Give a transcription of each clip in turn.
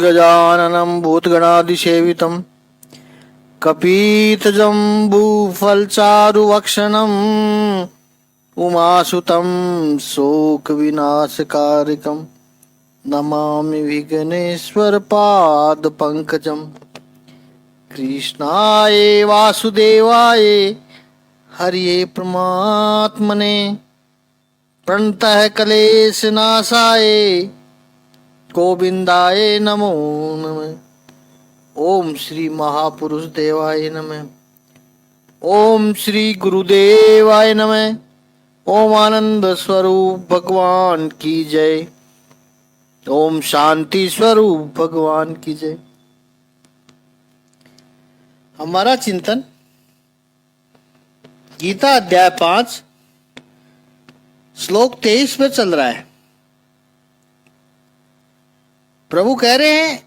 गजाननं भूतगणादिसेवितं कपीतजम्बूफलचारुभक्षणम् उमासुतं शोकविनाशकारिकं नमामि विघ्नेश्वरपादपङ्कजं। कृष्णाय वासुदेवाय हरिये परमात्मने प्रणतः क्लेशनाशाय गोविंदाय नमो नमः। ओम श्री महापुरुष देवाय नमः। ओम श्री गुरुदेवाय नमः। ओम आनंद स्वरूप भगवान की जय। ओम शांति स्वरूप भगवान की जय। हमारा चिंतन गीता अध्याय 5 श्लोक 23 पे चल रहा है। प्रभु कह रहे हैं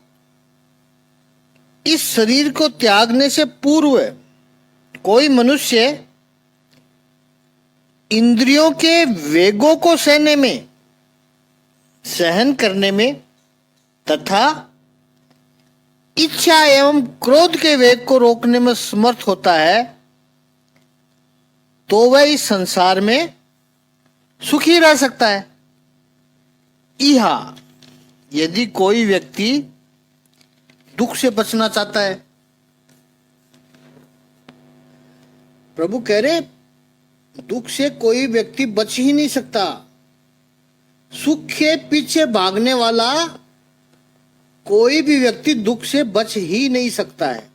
इस शरीर को त्यागने से पूर्व कोई मनुष्य इंद्रियों के वेगों को सहन करने में तथा इच्छा एवं क्रोध के वेग को रोकने में समर्थ होता है तो वह इस संसार में सुखी रह सकता है। इहा यदि कोई व्यक्ति दुख से बचना चाहता है, प्रभु कह रहे दुख से कोई व्यक्ति बच ही नहीं सकता। सुख के पीछे भागने वाला कोई भी व्यक्ति दुख से बच ही नहीं सकता है।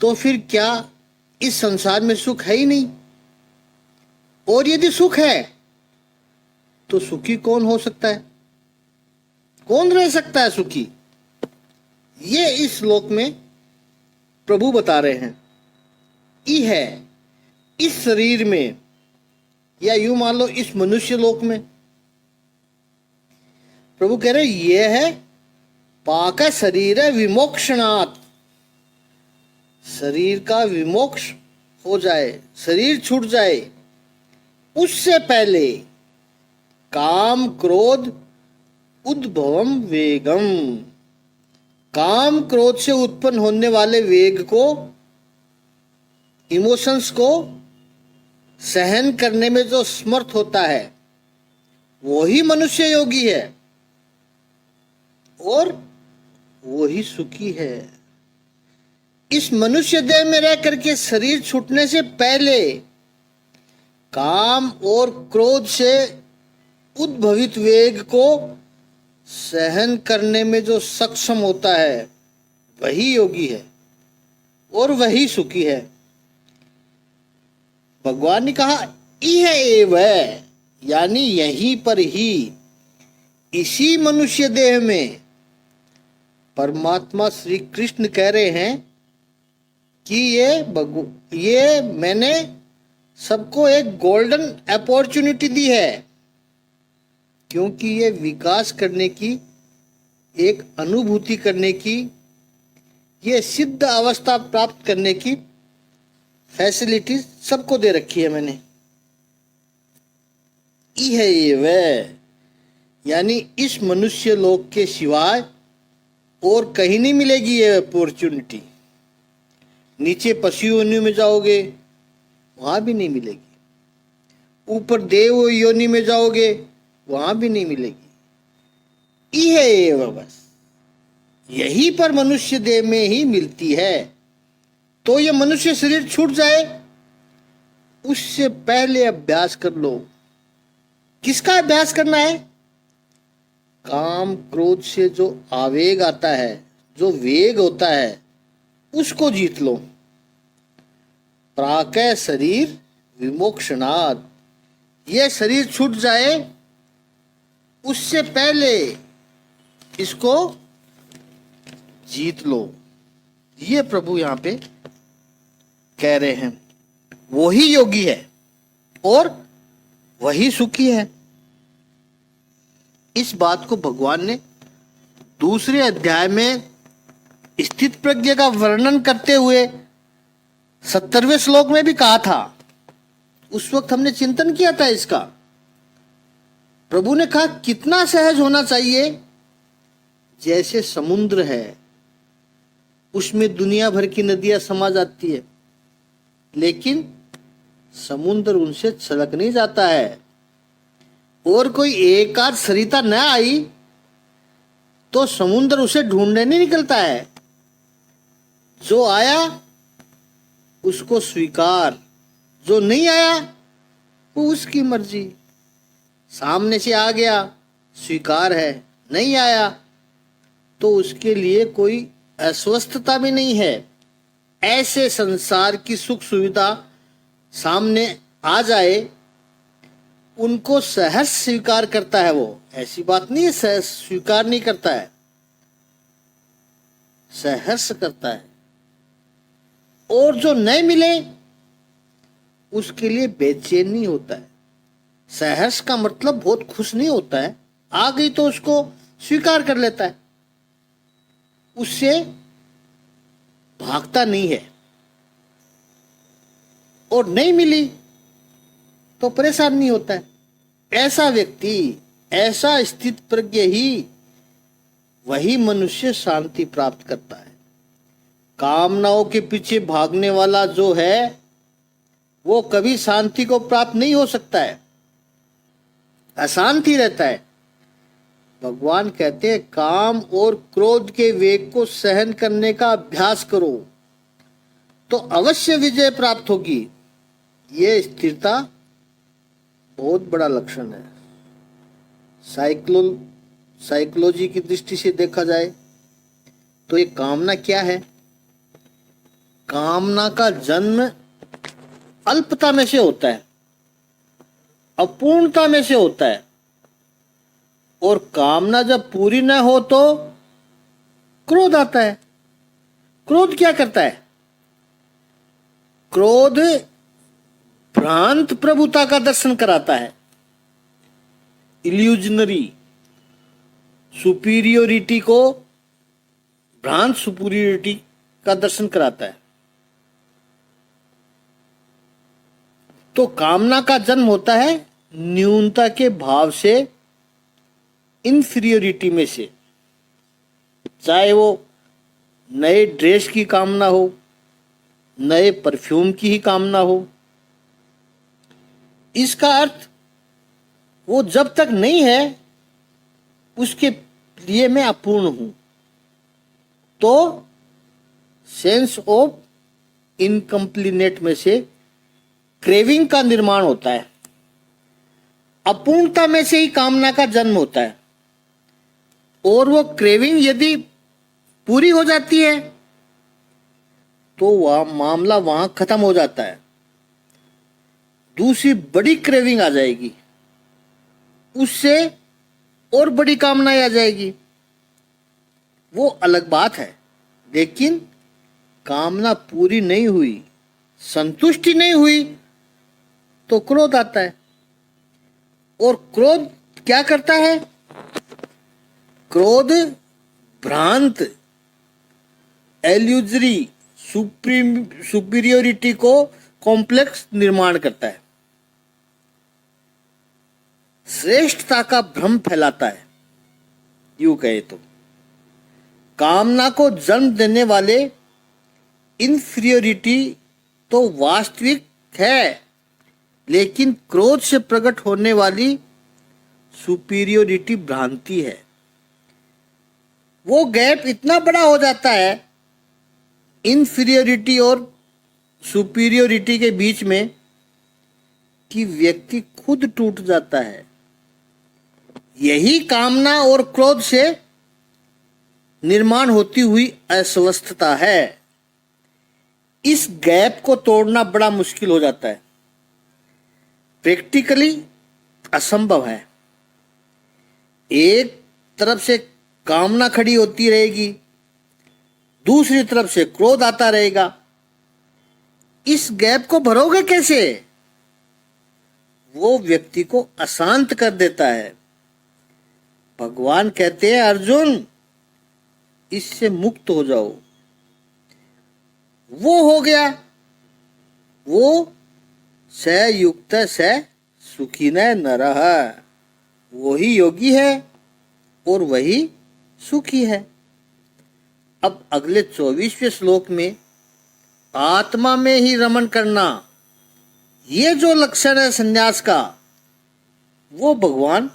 तो फिर क्या इस संसार में सुख है ही नहीं? और यदि सुख है तो सुखी कौन हो सकता है? कौन रह सकता है सुखी? ये इस श्लोक में प्रभु बता रहे हैं। ई है इस शरीर में, या यूं मान लो इस मनुष्य लोक में। प्रभु कह रहे ये है पाक शरीर विमोक्षणात्, शरीर का विमोक्ष हो जाए, शरीर छूट जाए, उससे पहले काम क्रोध उद्भवम वेगम, काम क्रोध से उत्पन्न होने वाले वेग को, इमोशंस को सहन करने में जो समर्थ होता है वही मनुष्य योगी है और वही सुखी है। इस मनुष्य देह में रह करके शरीर छूटने से पहले काम और क्रोध से उद्भवित वेग को सहन करने में जो सक्षम होता है वही योगी है और वही सुखी है। भगवान ने कहा यह एव, यानी यहीं पर ही, इसी मनुष्य देह में परमात्मा श्री कृष्ण कह रहे हैं कि ये मैंने सबको एक गोल्डन अपॉर्चुनिटी दी है, क्योंकि ये विकास करने की, एक अनुभूति करने की, ये सिद्ध अवस्था प्राप्त करने की फैसिलिटी सबको दे रखी है मैंने। यह ये वह, यानी इस मनुष्य लोक के सिवाय और कहीं नहीं मिलेगी ये अपॉर्चुनिटी। नीचे पशु योनि में जाओगे वहां भी नहीं मिलेगी, ऊपर देव योनि में जाओगे वहां भी नहीं मिलेगी। यह बस यही पर मनुष्य देह में ही मिलती है। तो ये मनुष्य शरीर छूट जाए उससे पहले अभ्यास कर लो। किसका अभ्यास करना है? काम क्रोध से जो आवेग आता है, जो वेग होता है, उसको जीत लो। प्राकः शरीर विमोक्षणात्, ये शरीर छूट जाए उससे पहले इसको जीत लो। ये प्रभु यहां पे कह रहे हैं। वही योगी है और वही सुखी है। इस बात को भगवान ने दूसरे अध्याय में स्थित प्रज्ञ का वर्णन करते हुए 70वें श्लोक में भी कहा था। उस वक्त हमने चिंतन किया था इसका। प्रभु ने कहा कितना सहज होना चाहिए जैसे समुद्र है, उसमें दुनिया भर की नदियां समा जाती है, लेकिन समुद्र उनसे छलक नहीं जाता है। और कोई एक आध सरिता न आई तो समुद्र उसे ढूंढने नहीं निकलता है। जो आया उसको स्वीकार, जो नहीं आया वो उसकी मर्जी। सामने से आ गया स्वीकार है, नहीं आया तो उसके लिए कोई अस्वस्थता भी नहीं है। ऐसे संसार की सुख सुविधा सामने आ जाए, उनको सहर्ष स्वीकार करता है वो। ऐसी बात नहीं है सहर्ष स्वीकार नहीं करता है, सहर्ष करता है। और जो नहीं मिले उसके लिए बेचैन नहीं होता है। सहर्ष का मतलब बहुत खुश नहीं होता है, आ गई तो उसको स्वीकार कर लेता है, उससे भागता नहीं है। और नहीं मिली तो परेशान नहीं होता है। ऐसा व्यक्ति, ऐसा स्थित प्रज्ञ ही वही मनुष्य शांति प्राप्त करता है। कामनाओं के पीछे भागने वाला जो है वो कभी शांति को प्राप्त नहीं हो सकता है, अशांति रहता है। भगवान कहते हैं काम और क्रोध के वेग को सहन करने का अभ्यास करो तो अवश्य विजय प्राप्त होगी। ये स्थिरता बहुत बड़ा लक्षण है। साइकोलॉजी की दृष्टि से देखा जाए तो ये कामना क्या है? कामना का जन्म अल्पता में से होता है, अपूर्णता में से होता है। और कामना जब पूरी न हो तो क्रोध आता है। क्रोध क्या करता है? क्रोध भ्रांत प्रभुता का दर्शन कराता है, इल्यूजनरी सुपीरियोरिटी को, भ्रांत सुपीरियोरिटी का दर्शन कराता है। तो कामना का जन्म होता है न्यूनता के भाव से, इंफीरियोरिटी में से। चाहे वो नए ड्रेस की कामना हो, नए परफ्यूम की ही कामना हो, इसका अर्थ वो जब तक नहीं है उसके लिए मैं अपूर्ण हूं। तो सेंस ऑफ इनकम्प्लीनेट में से क्रेविंग का निर्माण होता है। अपूर्णता में से ही कामना का जन्म होता है। और वो क्रेविंग यदि पूरी हो जाती है तो वह मामला वहां खत्म हो जाता है। दूसरी बड़ी क्रेविंग आ जाएगी, उससे और बड़ी कामनाएं आ जाएगी, वो अलग बात है। लेकिन कामना पूरी नहीं हुई, संतुष्टि नहीं हुई तो क्रोध आता है। और क्रोध क्या करता है? क्रोध भ्रांत एल्यूजरी सुपीरियोरिटी को कॉम्प्लेक्स निर्माण करता है, श्रेष्ठता का भ्रम फैलाता है। यूं कहे तो कामना को जन्म देने वाले इंफीरियोरिटी तो वास्तविक है, लेकिन क्रोध से प्रकट होने वाली सुपीरियोरिटी भ्रांति है। वो गैप इतना बड़ा हो जाता है इंफीरियोरिटी और सुपीरियोरिटी के बीच में कि व्यक्ति खुद टूट जाता है। यही कामना और क्रोध से निर्माण होती हुई अस्वस्थता है। इस गैप को तोड़ना बड़ा मुश्किल हो जाता है, प्रैक्टिकली असंभव है। एक तरफ से कामना खड़ी होती रहेगी, दूसरी तरफ से क्रोध आता रहेगा। इस गैप को भरोगे कैसे? वो व्यक्ति को अशांत कर देता है। भगवान कहते हैं अर्जुन इससे मुक्त हो जाओ। वो हो गया, वो स युक्त स सुखी न नरः, वही योगी है और वही सुख ही है। अब अगले 24वें श्लोक में आत्मा में ही रमण करना, ये जो लक्षण है संन्यास का, वो भगवान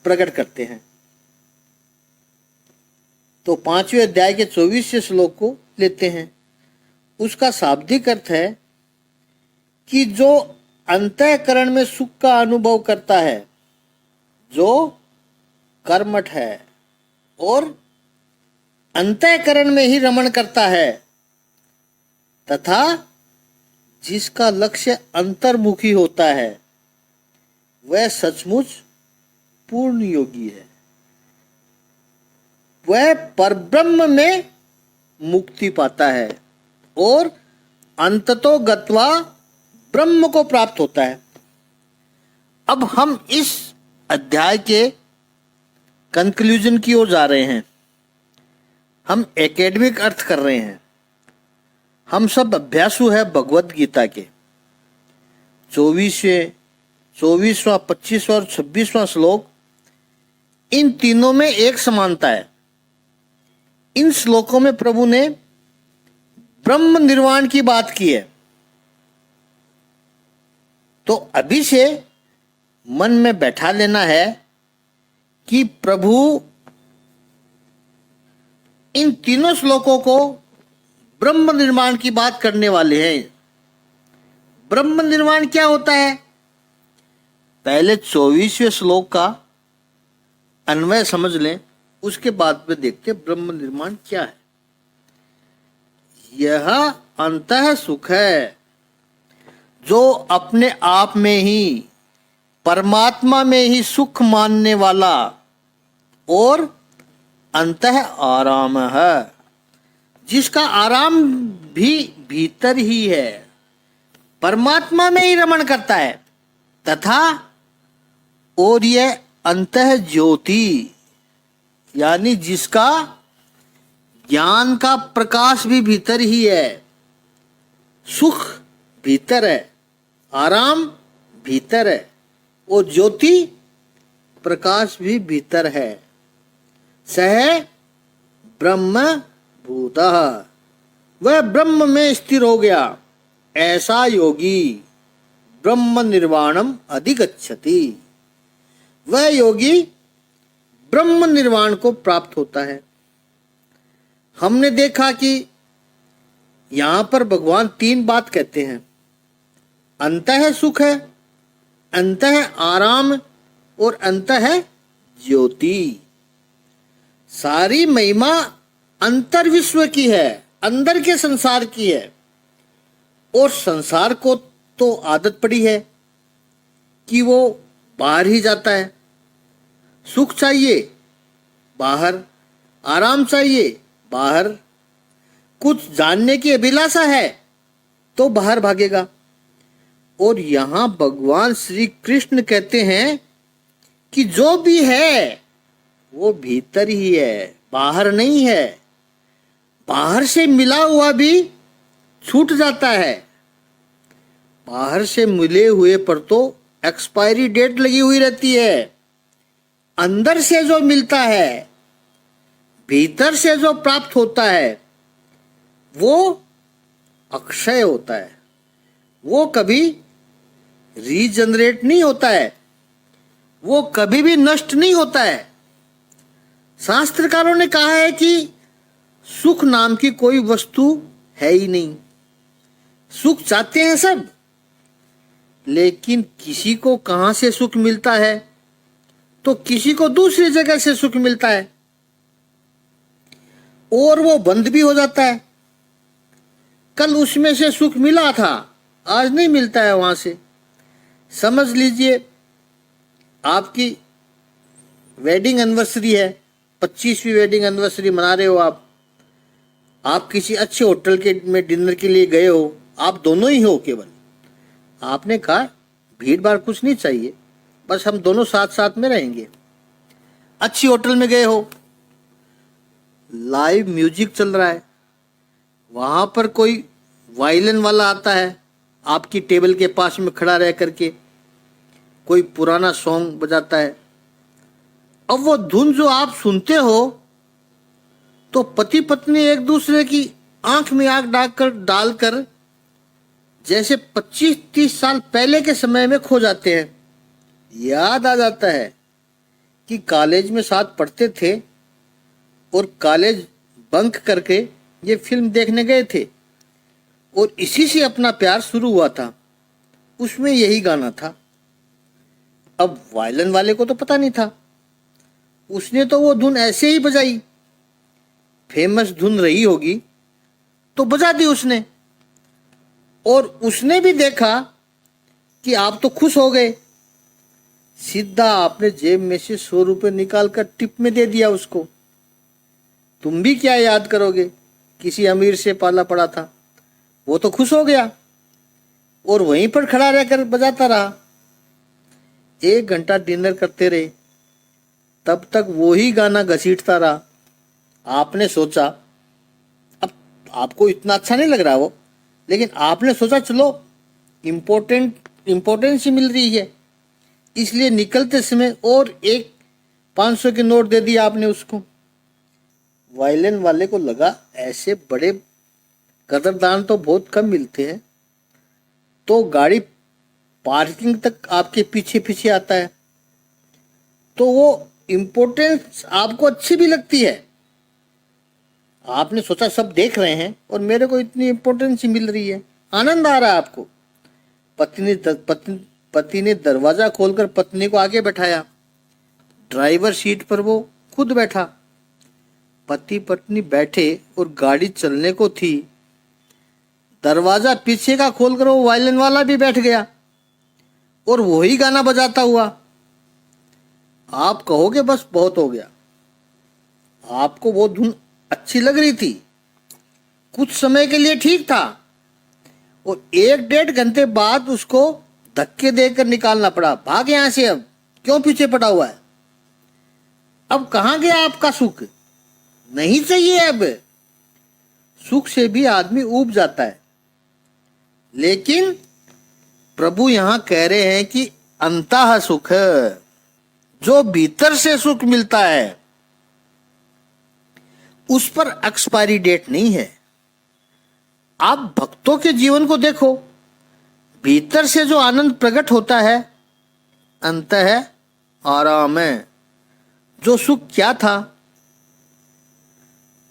प्रकट करते हैं। तो 5वें अध्याय के 24वें श्लोक को लेते हैं। उसका शाब्दिक अर्थ है कि जो अंतःकरण में सुख का अनुभव करता है, जो कर्मठ है और अंतःकरण में ही रमण करता है, तथा जिसका लक्ष्य अंतर्मुखी होता है, वह सचमुच पूर्ण योगी है। वह परब्रह्म में मुक्ति पाता है और अंततो गत्वा ब्रह्म को प्राप्त होता है। अब हम इस अध्याय के कंक्लूजन की ओर जा रहे हैं। हम एकेडमिक अर्थ कर रहे हैं। हम सब अभ्यासु है भगवत गीता के। 24वां, 25वां और 26वां श्लोक, इन तीनों में एक समानता है। इन श्लोकों में प्रभु ने ब्रह्म निर्वाण की बात की है। तो अभी से मन में बैठा लेना है कि प्रभु इन तीनों श्लोकों को ब्रह्म निर्माण की बात करने वाले हैं। ब्रह्म निर्माण क्या होता है? पहले 24वें श्लोक का अन्वय समझ लें, उसके बाद में देखते हैं ब्रह्म निर्माण क्या है। यह अंतः सुख है जो अपने आप में ही परमात्मा में ही सुख मानने वाला और अंतः आराम है, जिसका आराम भी भीतर ही है, परमात्मा में ही रमण करता है, तथा और यह अंतः ज्योति यानी जिसका ज्ञान का प्रकाश भी भीतर ही है। सुख भीतर है, आराम भीतर है और ज्योति प्रकाश भी भीतर है। सह ब्रह्म भूतः, वह ब्रह्म में स्थिर हो गया, ऐसा योगी ब्रह्म निर्वाणम अधिगच्छति, वह योगी ब्रह्म निर्वाण को प्राप्त होता है। हमने देखा कि यहां पर भगवान तीन बात कहते हैं। अंतः सुख है, अंतः आराम और अंतः ज्योति। सारी महिमा अंतर विश्व की है, अंदर के संसार की है। और संसार को तो आदत पड़ी है कि वो बाहर ही जाता है। सुख चाहिए बाहर, आराम चाहिए बाहर, कुछ जानने की अभिलाषा है तो बाहर भागेगा। और यहां भगवान श्री कृष्ण कहते हैं कि जो भी है वो भीतर ही है, बाहर नहीं है। बाहर से मिला हुआ भी छूट जाता है। बाहर से मिले हुए पर तो एक्सपायरी डेट लगी हुई रहती है। अंदर से जो मिलता है, भीतर से जो प्राप्त होता है, वो अक्षय होता है। वो कभी रीजनरेट नहीं होता है, वो कभी भी नष्ट नहीं होता है। शास्त्रकारों ने कहा है कि सुख नाम की कोई वस्तु है ही नहीं। सुख चाहते हैं सब, लेकिन किसी को कहां से सुख मिलता है तो किसी को दूसरी जगह से सुख मिलता है और वो बंद भी हो जाता है। कल उसमें से सुख मिला था, आज नहीं मिलता है वहां से। समझ लीजिए आपकी वेडिंग एनिवर्सरी है, 25वीं वेडिंग एनिवर्सरी मना रहे हो आप किसी अच्छे होटल के में डिनर के लिए गए हो। आप दोनों ही हो केवल। आपने कहा भीड़ भाड़ कुछ नहीं चाहिए, बस हम दोनों साथ साथ में रहेंगे। अच्छी होटल में गए हो, लाइव म्यूजिक चल रहा है, वहां पर कोई वायलिन वाला आता है, आपकी टेबल के पास में खड़ा रह करके कोई पुराना सॉन्ग बजाता है। अब वो धुन जो आप सुनते हो तो पति पत्नी एक दूसरे की आंख में आंख डालकर जैसे 25-30 साल पहले के समय में खो जाते हैं। याद आ जाता है कि कॉलेज में साथ पढ़ते थे और कॉलेज बंक करके ये फिल्म देखने गए थे और इसी से अपना प्यार शुरू हुआ था। उसमें यही गाना था। अब वायलिन वाले को तो पता नहीं था, उसने तो वो धुन ऐसे ही बजाई, फेमस धुन रही होगी तो बजा दी उसने, और उसने भी देखा कि आप तो खुश हो गए। सीधा आपने जेब में से 100 रुपये निकाल कर टिप में दे दिया उसको। तुम भी क्या याद करोगे, किसी अमीर से पाला पड़ा था, वो तो खुश हो गया और वहीं पर खड़ा रहकर बजाता रहा। 1 घंटा डिनर करते रहे, तब तक वो ही गाना घसीटता रहा। आपने सोचा, अब आपको इतना अच्छा नहीं लग रहा वो, लेकिन आपने सोचा चलो इम्पोर्टेंस ही मिल रही है, इसलिए निकलते समय और एक 500 के नोट दे दिया आपने उसको। वायलिन वाले को लगा ऐसे बड़े कदरदान तो बहुत कम मिलते हैं, तो गाड़ी पार्किंग तक आपके पीछे पीछे आता है, तो वो इम्पोर्टेंस आपको अच्छी भी लगती है। आपने सोचा सब देख रहे हैं और मेरे को इतनी इम्पोर्टेंस ही मिल रही है, आनंद आ रहा है आपको। पति ने दरवाजा खोलकर पत्नी को आगे बैठाया, ड्राइवर सीट पर वो खुद बैठा। पति पत्नी बैठे और गाड़ी चलने को थी। दरवाजा पीछे का खोलकर वो वायलिन वाला भी बैठ गया और वही गाना बजाता हुआ। आप कहोगे बस बहुत हो गया। आपको वो धुन अच्छी लग रही थी, कुछ समय के लिए ठीक था, और 1-1.5 घंटे बाद उसको धक्के देकर निकालना पड़ा। भाग यहां से, अब क्यों पीछे पड़ा हुआ है, अब कहां गया आपका सुख, नहीं चाहिए अब। सुख से भी आदमी ऊब जाता है, लेकिन प्रभु यहां कह रहे हैं कि अंतः सुख, जो भीतर से सुख मिलता है, उस पर एक्सपायरी डेट नहीं है। आप भक्तों के जीवन को देखो, भीतर से जो आनंद प्रकट होता है, अंतः आराम है। जो सुख क्या था,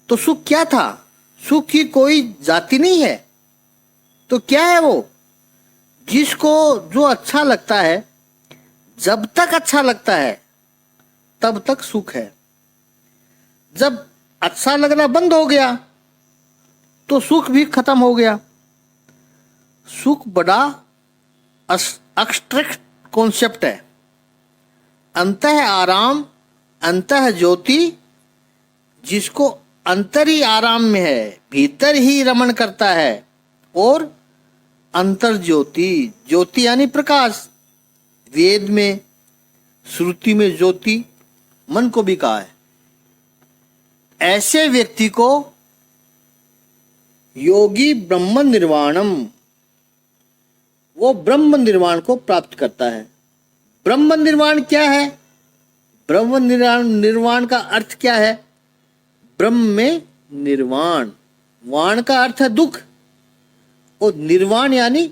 तो सुख क्या था, सुख की कोई जाति नहीं है, तो क्या है वो, जिसको जो अच्छा लगता है, जब तक अच्छा लगता है तब तक सुख है। जब अच्छा लगना बंद हो गया तो सुख भी खत्म हो गया। सुख बड़ा एब्स्ट्रैक्ट कॉन्सेप्ट है। अंतः आराम, अंतः ज्योति, जिसको अंतर ही आराम में है, भीतर ही रमण करता है, और अंतर ज्योति, ज्योति यानी प्रकाश। वेद में, श्रुति में ज्योति मन को भी कहा है। ऐसे व्यक्ति को योगी ब्रह्म निर्वाणम, वो ब्रह्म निर्वाण को प्राप्त करता है। ब्रह्म निर्वाण क्या है, ब्रह्म निर्वाण का अर्थ क्या है, ब्रह्म में निर्वाण, वाण का अर्थ है दुख, और निर्वाण यानी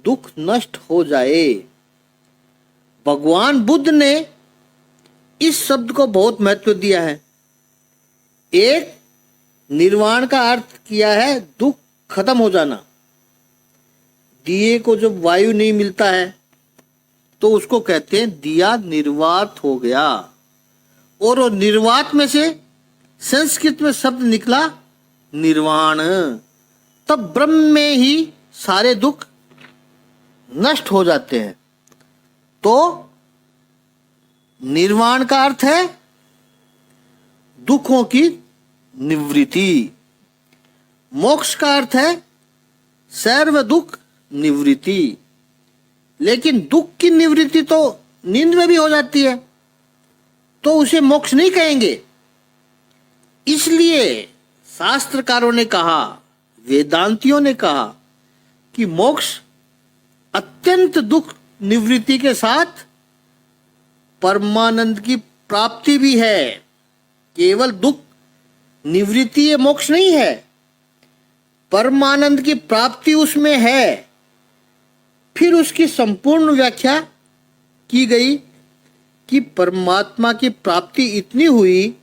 दुख नष्ट हो जाए। भगवान बुद्ध ने इस शब्द को बहुत महत्व दिया है। एक, निर्वाण का अर्थ किया है दुख खत्म हो जाना। दिए को जब वायु नहीं मिलता है तो उसको कहते हैं दिया निर्वात हो गया, और वो निर्वात में से संस्कृत में शब्द निकला निर्वाण। तब ब्रह्म में ही सारे दुख नष्ट हो जाते हैं। तो निर्वाण का अर्थ है दुखों की निवृत्ति, मोक्ष का अर्थ है सर्व दुख निवृत्ति। लेकिन दुख की निवृत्ति तो नींद में भी हो जाती है, तो उसे मोक्ष नहीं कहेंगे। इसलिए शास्त्रकारों ने कहा, वेदांतियों ने कहा कि मोक्ष अत्यंत दुख निवृत्ति के साथ परमानंद की प्राप्ति भी है। केवल दुख निवृत्ति ये मोक्ष नहीं है, परमानंद की प्राप्ति उसमें है। फिर उसकी संपूर्ण व्याख्या की गई कि परमात्मा की प्राप्ति इतनी हुई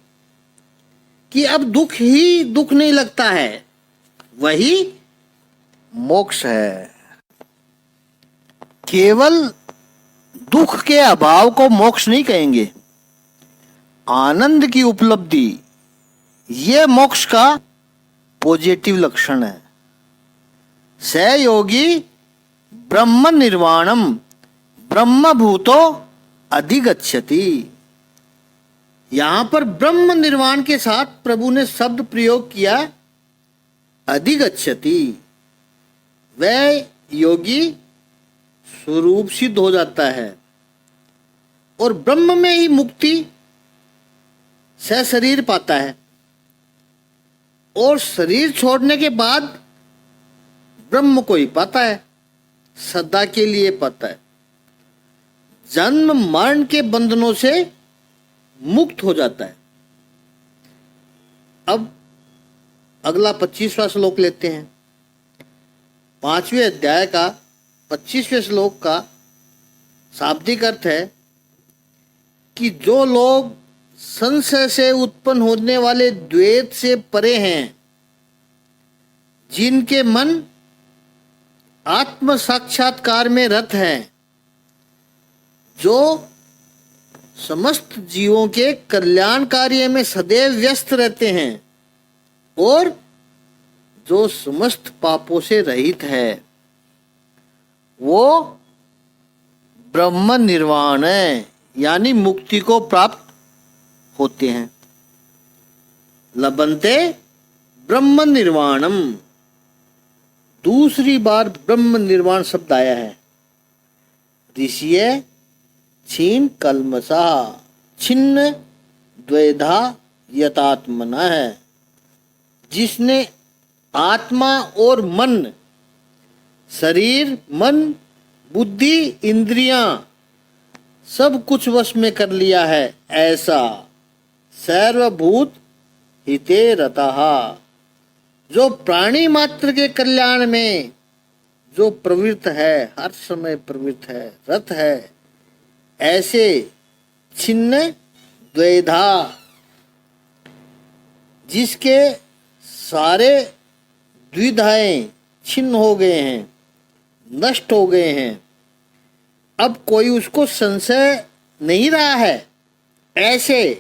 कि अब दुख ही दुख नहीं लगता है, वही मोक्ष है। केवल दुख के अभाव को मोक्ष नहीं कहेंगे, आनंद की उपलब्धि ये मोक्ष का पॉजिटिव लक्षण है। स योगी ब्रह्म निर्वाणम ब्रह्मभूतो अधिगच्छति। यहां पर ब्रह्म निर्वाण के साथ प्रभु ने शब्द प्रयोग किया अधिगच्छति। वह योगी स्वरूप सिद्ध हो जाता है और ब्रह्म में ही मुक्ति सह शरीर पाता है, और शरीर छोड़ने के बाद ब्रह्म को ही पाता है, सदा के लिए पाता है, जन्म मरण के बंधनों से मुक्त हो जाता है। अब अगला 25वां श्लोक लेते हैं। 5वें अध्याय का 25वें श्लोक का शाब्दिक अर्थ है कि जो लोग संशय से उत्पन्न होने वाले द्वैत से परे हैं, जिनके मन आत्म साक्षात्कार में रत हैं, जो समस्त जीवों के कल्याण कार्य में सदैव व्यस्त रहते हैं और जो समस्त पापों से रहित है, वो ब्रह्म निर्वाण है, यानी मुक्ति को प्राप्त होते हैं। लभन्ते ब्रह्म निर्वाणम, दूसरी बार ब्रह्म निर्वाण शब्द आया है। ऋषिय छीन कल्मषा छिन्न द्वैधा यतात्मना है। जिसने आत्मा और मन, शरीर मन बुद्धि इंद्रियां सब कुछ वश में कर लिया है, ऐसा सर्वभूत हिते रतः, जो प्राणी मात्र के कल्याण में जो प्रवृत्त है, हर समय प्रवृत्त है, रत है, ऐसे छिन्न द्वैधा, जिसके सारे द्विधाएं छिन्न हो गए हैं, नष्ट हो गए हैं, अब कोई उसको संशय नहीं रहा है, ऐसे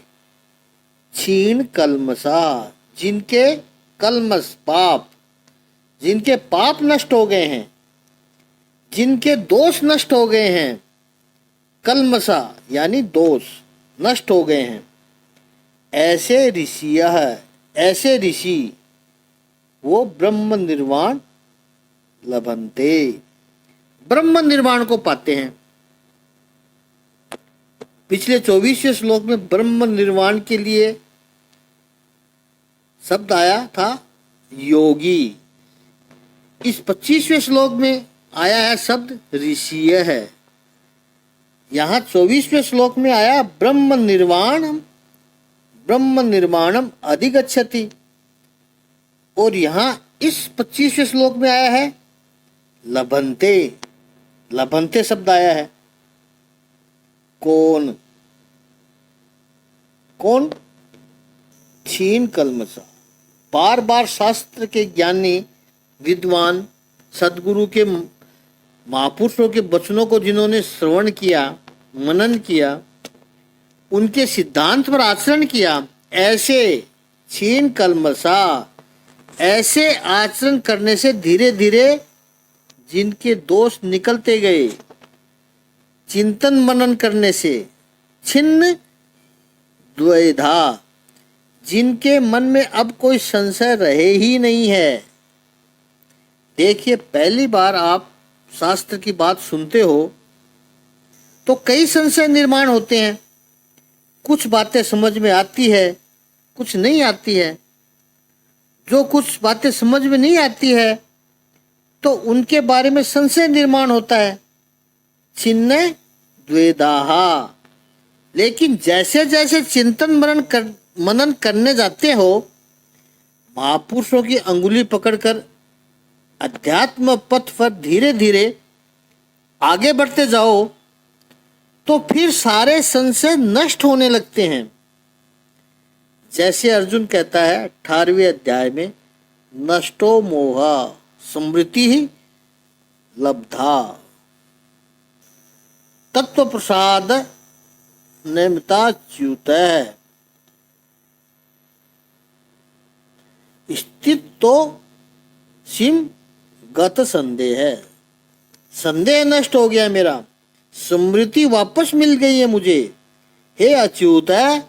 क्षीण कल्मषा, जिनके कल्मष पाप, जिनके पाप नष्ट हो गए हैं, जिनके दोष नष्ट हो गए हैं, कल्मषा यानी दोष नष्ट हो गए हैं, ऐसे ऐसे ऋषि वो ब्रह्म निर्वाण लभन्ते, ब्रह्म निर्वाण को पाते हैं। पिछले 24वें श्लोक में ब्रह्म निर्वाण के लिए शब्द आया था योगी। इस 25वें श्लोक में आया है शब्द ऋषिय है। यहाँ 24वें श्लोक में आया ब्रह्म निर्वाणम अधिगच्छति, और यहाँ इस 25वें श्लोक में आया है लभन्ते, लभन्ते शब्द आया है। कौन कौन? क्षीण कल्मषा। बार बार शास्त्र के ज्ञानी विद्वान सदगुरु के महापुरुषों के वचनों को जिन्होंने श्रवण किया, मनन किया, उनके सिद्धांत पर आचरण किया, ऐसे क्षीण कल्मषा, ऐसे आचरण करने से धीरे धीरे जिनके दोष निकलते गए, चिंतन मनन करने से, छिन्न द्वैधा, जिनके मन में अब कोई संशय रहे ही नहीं है। देखिए, पहली बार आप शास्त्र की बात सुनते हो तो कई संशय निर्माण होते हैं, कुछ बातें समझ में आती है, कुछ नहीं आती है। जो कुछ बातें समझ में नहीं आती है तो उनके बारे में संशय निर्माण होता है, छिन्न द्वेधाहा। लेकिन जैसे जैसे चिंतन मनन करने जाते हो, महापुरुषों की अंगुली पकड़कर अध्यात्म पथ पर धीरे धीरे आगे बढ़ते जाओ तो फिर सारे संशय नष्ट होने लगते हैं। जैसे अर्जुन कहता है 18वें अध्याय में, नष्टो मोहा स्मृति ही लब्धा तत्व प्रसाद निमिता च्युत स्थित तो सिम गत संदेह है। संदेह नष्ट हो गया मेरा, स्मृति वापस मिल गई है मुझे। हे अच्युत है,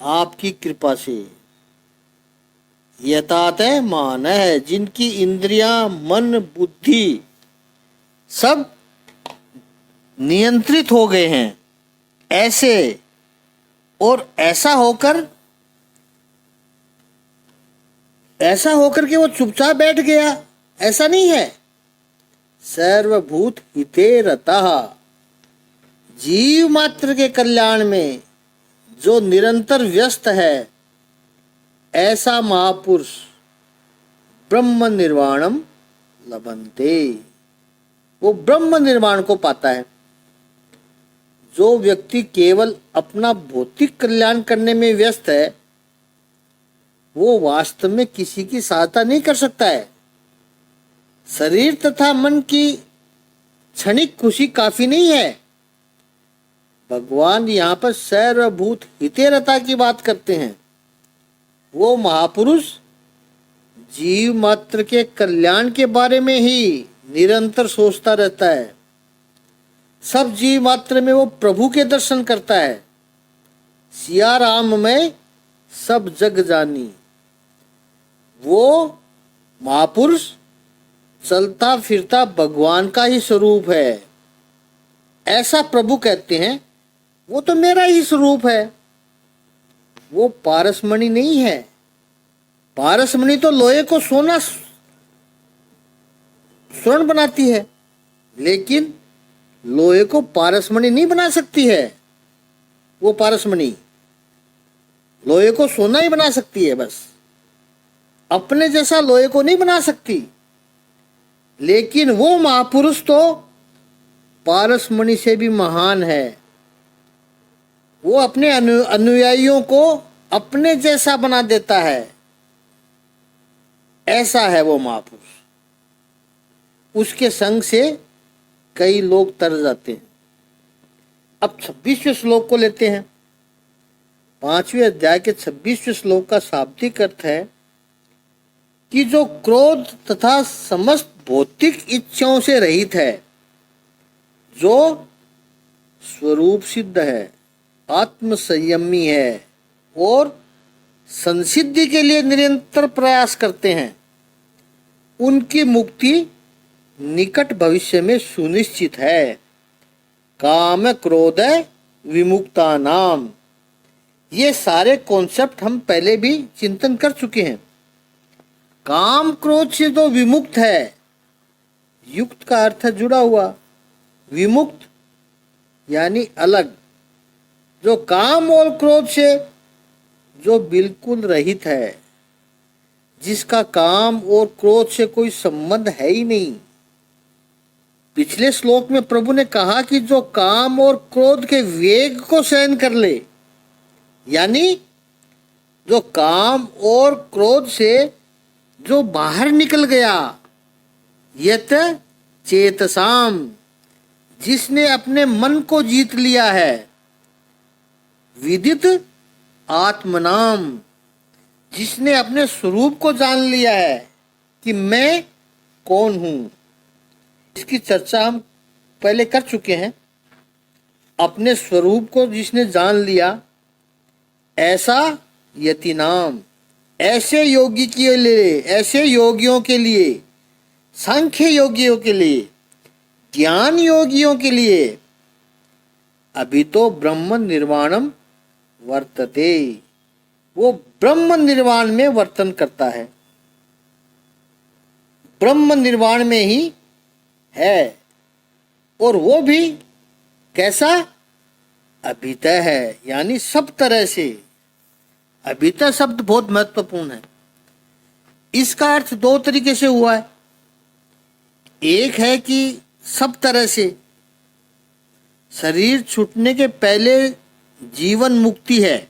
आपकी कृपा से। यथात मान है, जिनकी इंद्रियां मन बुद्धि सब नियंत्रित हो गए हैं, ऐसे और ऐसा होकर कि वो चुपचाप बैठ गया, ऐसा नहीं है। सर्वभूत हिते रतः, जीव मात्र के कल्याण में जो निरंतर व्यस्त है, ऐसा महापुरुष ब्रह्म निर्वाणम लभन्ते, वो ब्रह्म निर्वाण को पाता है। जो व्यक्ति केवल अपना भौतिक कल्याण करने में व्यस्त है, वो वास्तव में किसी की सहायता नहीं कर सकता है। शरीर तथा मन की क्षणिक खुशी काफी नहीं है। भगवान यहाँ पर सर्वभूत हितेरता की बात करते हैं। वो महापुरुष जीव मात्र के कल्याण के बारे में ही निरंतर सोचता रहता है। सब जीव मात्र में वो प्रभु के दर्शन करता है। सिया राम में सब जग जानी, वो महापुरुष चलता फिरता भगवान का ही स्वरूप है। ऐसा प्रभु कहते हैं, वो तो मेरा ही स्वरूप है। वो पारसमणि नहीं है। पारसमणि तो लोहे को सोना स्वर्ण बनाती है, लेकिन लोहे को पारसमणि नहीं बना सकती है। वो पारसमणि लोहे को सोना ही बना सकती है, बस अपने जैसा लोहे को नहीं बना सकती। लेकिन वो महापुरुष तो पारसमणि से भी महान है। वो अपने अनुयायियों को अपने जैसा बना देता है। ऐसा है वो महापुरुष। उसके संग से कई लोग तर जाते हैं। अब 26वें श्लोक को लेते हैं। 5वें अध्याय के 26वें श्लोक का शाब्दिक अर्थ है कि जो क्रोध तथा समस्त भौतिक इच्छाओं से रहित है, जो स्वरूप सिद्ध है, आत्म संयमी है और संसिद्धि के लिए निरंतर प्रयास करते हैं, उनकी मुक्ति निकट भविष्य में सुनिश्चित है। काम क्रोध विमुक्ता नाम। ये सारे कॉन्सेप्ट हम पहले भी चिंतन कर चुके हैं। काम क्रोध से तो विमुक्त है, युक्त का अर्थ है जुड़ा हुआ, विमुक्त यानी अलग। जो काम और क्रोध से जो बिल्कुल रहित है, जिसका काम और क्रोध से कोई संबंध है ही नहीं। पिछले श्लोक में प्रभु ने कहा कि जो काम और क्रोध के वेग को सहन कर ले, यानी जो काम और क्रोध से जो बाहर निकल गया, यत चेतसाम, जिसने अपने मन को जीत लिया है, विदित आत्मनाम, जिसने अपने स्वरूप को जान लिया है कि मैं कौन हूं। इसकी चर्चा हम पहले कर चुके हैं। अपने स्वरूप को जिसने जान लिया, ऐसा यति नाम, ऐसे योगी के लिए, ऐसे योगियों के लिए, सांख्य योगियों के लिए, ज्ञान योगियों के लिए अभी तो ब्रह्म निर्वाणम वर्तते, वो ब्रह्म निर्वाण में वर्तन करता है, ब्रह्म निर्वाण में ही है। और वो भी कैसा? अभितः है, यानी सब तरह से। अभितः शब्द बहुत महत्वपूर्ण है। इसका अर्थ दो तरीके से हुआ है। एक है कि सब तरह से शरीर छूटने के पहले जीवन मुक्ति है,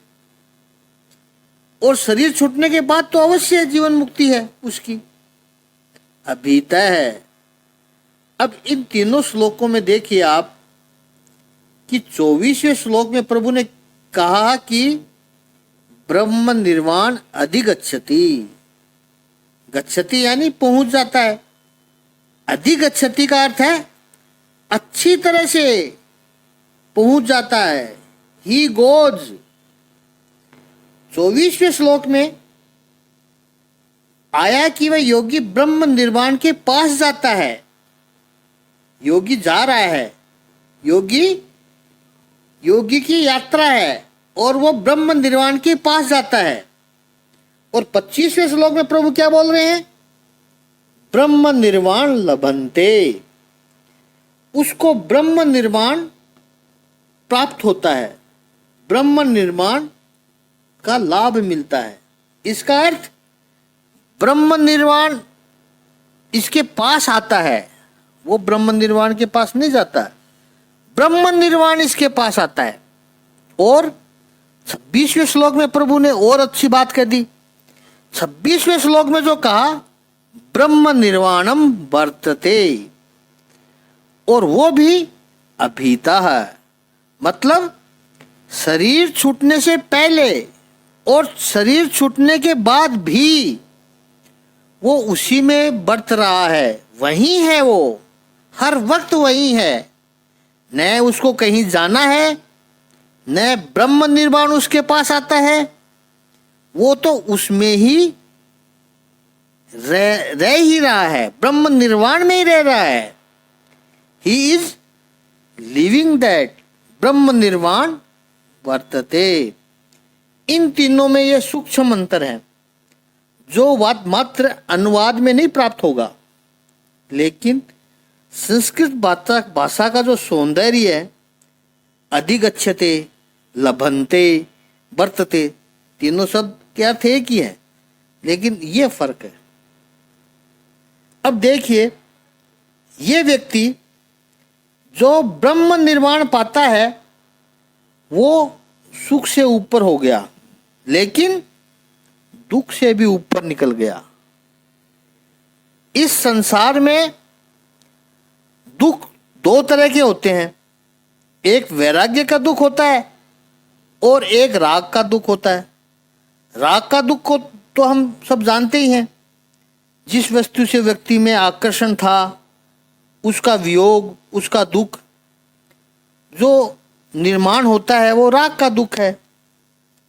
और शरीर छूटने के बाद तो अवश्य जीवन मुक्ति है उसकी, अभी तय है। अब इन तीनों श्लोकों में देखिए आप कि 24वें श्लोक में प्रभु ने कहा कि ब्रह्म निर्वाण अधिगच्छति। गच्छति यानी पहुंच जाता है, अधिगच्छति का अर्थ है अच्छी तरह से पहुंच जाता है, ही गोज। 24वें श्लोक में आया कि वह योगी ब्रह्म निर्वाण के पास जाता है। योगी जा रहा है, योगी की यात्रा है और वो ब्रह्म निर्वाण के पास जाता है। और 25वें श्लोक में प्रभु क्या बोल रहे हैं? ब्रह्म निर्वाण लभन्ते, उसको ब्रह्म निर्वाण प्राप्त होता है, ब्रह्म निर्वाण का लाभ मिलता है। इसका अर्थ ब्रह्म निर्वाण इसके पास आता है, वो ब्रह्म निर्वाण के पास नहीं जाता, ब्रह्म निर्वाण इसके पास आता है। और 26वें श्लोक में प्रभु ने और अच्छी बात कह दी। 26वें श्लोक में जो कहा ब्रह्म निर्वाणम वर्तते, और वो भी अभीता है, मतलब शरीर छूटने से पहले और शरीर छूटने के बाद भी वो उसी में बरत रहा है, वही है, वो हर वक्त वही है। न उसको कहीं जाना है, न ब्रह्म निर्वाण उसके पास आता है, वो तो उसमें ही रह ही रहा है, ब्रह्म निर्वाण में ही रह रहा है। ही इज लिविंग दैट ब्रह्म निर्वाण वर्तते। इन तीनों में यह सूक्ष्म अंतर है जो बात मात्र अनुवाद में नहीं प्राप्त होगा, लेकिन संस्कृत भाषा का जो सौंदर्य है, अधिगच्छते, लभन्ते, वर्तते, तीनों शब्द के अर्थ एक ही है, लेकिन ये फर्क है। अब देखिए, ये व्यक्ति जो ब्रह्म निर्वाण पाता है वो सुख से ऊपर हो गया, लेकिन दुख से भी ऊपर निकल गया। इस संसार में दुख दो तरह के होते हैं, एक वैराग्य का दुख होता है और एक राग का दुख होता है। राग का दुख को तो हम सब जानते ही हैं, जिस वस्तु से व्यक्ति में आकर्षण था उसका वियोग, उसका दुख जो निर्माण होता है वो राग का दुख है।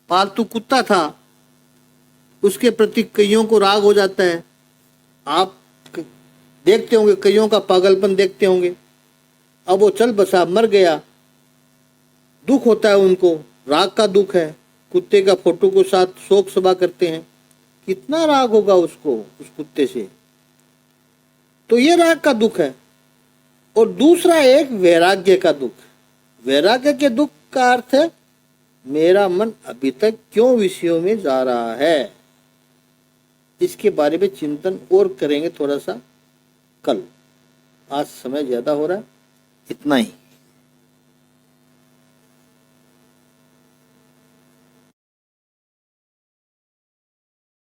पालतू कुत्ता था, उसके प्रति कईयों को राग हो जाता है। आप देखते होंगे, कईयों का पागलपन देखते होंगे। अब वो चल बसा, मर गया, दुख होता है उनको, राग का दुख है। कुत्ते का फोटो के साथ शोक सभा करते हैं, कितना राग होगा उसको उस कुत्ते से। तो ये राग का दुख है। और दूसरा एक वैराग्य का दुख। वैराग्य के दुख का अर्थ है मेरा मन अभी तक क्यों विषयों में जा रहा है। इसके बारे में चिंतन और करेंगे थोड़ा सा कल। आज समय ज्यादा हो रहा है, इतना ही।